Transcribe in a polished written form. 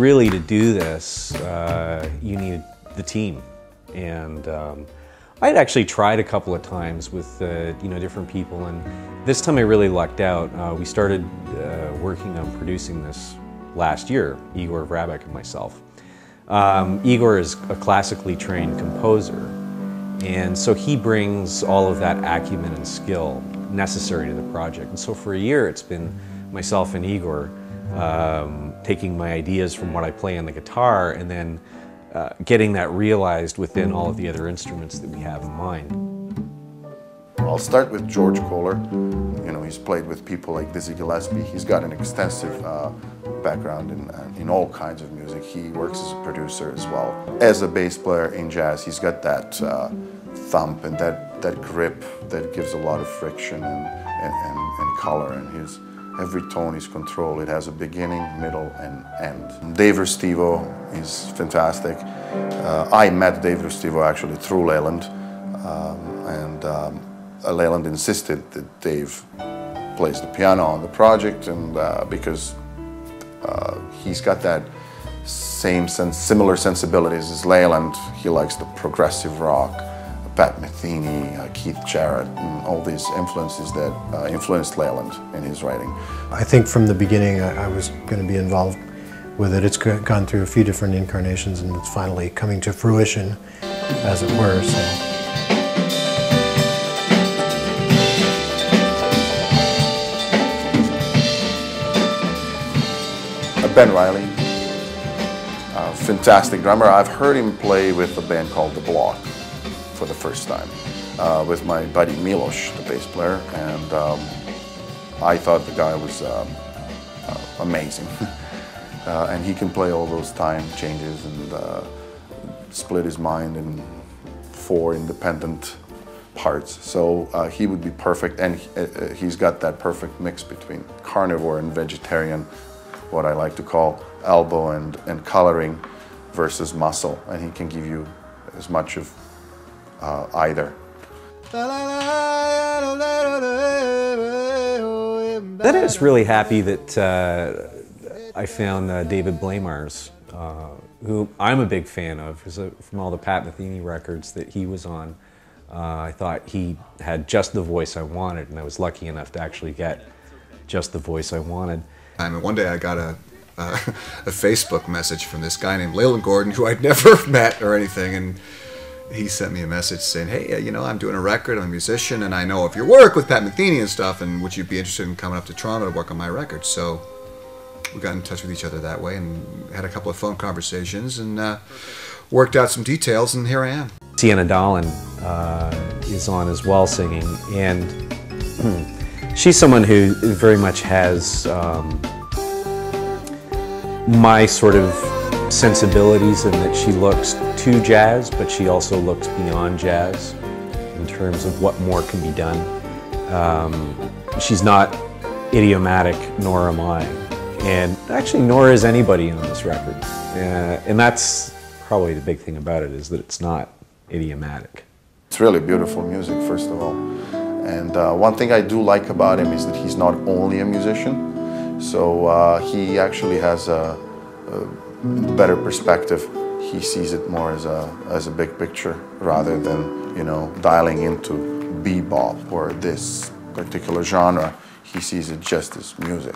really, to do this, you need the team. And I'd actually tried a couple of times with different people, and this time I really lucked out. We started working on producing this last year, Igor, Vrabac, and myself. Igor is a classically trained composer, and so he brings all of that acumen and skill necessary to the project. And so for a year it's been myself and Igor taking my ideas from what I play on the guitar and then getting that realized within all of the other instruments that we have in mind. I'll start with George Kohler. You know, he's played with people like Dizzy Gillespie. He's got an extensive background in all kinds of music. He works as a producer as well. As a bass player in jazz, he's got that thump and that grip that gives a lot of friction and color, and every tone is controlled. It has a beginning, middle, and end. Dave Restivo is fantastic. I met Dave Restivo actually through Leyland, and Leyland insisted that Dave plays the piano on the project, and because he's got that similar sensibilities as Leyland. He likes the progressive rock, Pat Metheny, Keith Jarrett, and all these influences that influenced Leyland in his writing. I think from the beginning I was going to be involved with it. It's gone through a few different incarnations, and it's finally coming to fruition, as it were. So. Ben Reilly, fantastic drummer. I've heard him play with a band called The Block for the first time, with my buddy Milos, the bass player, and I thought the guy was amazing. And he can play all those time changes and split his mind in 4 independent parts. So he would be perfect, and he's got that perfect mix between carnivore and vegetarian, what I like to call elbow and coloring versus muscle, and he can give you as much of either. Then I was really happy that I found David Blamires, who I'm a big fan of, from all the Pat Metheny records that he was on. I thought he had just the voice I wanted, and I was lucky enough to actually get just the voice I wanted. I mean, one day I got a Facebook message from this guy named Leyland Gordon, who I'd never met or anything, and he sent me a message saying, hey, you know, I'm doing a record, I'm a musician, and I know of your work with Pat Metheny and stuff, and would you be interested in coming up to Toronto to work on my record? So we got in touch with each other that way and had a couple of phone conversations and worked out some details, and here I am. Sienna Dolan is on as well singing, and she's someone who very much has my sort of sensibilities, in that she looks to jazz, but she also looks beyond jazz in terms of what more can be done. She's not idiomatic, nor am I. And actually, nor is anybody on this record. And that's probably the big thing about it, is that it's not idiomatic. It's really beautiful music, first of all. And one thing I do like about him is that he's not only a musician, so he actually has a better perspective. He sees it more as a big picture, rather than, you know, dialing into bebop or this particular genre. He sees it just as music.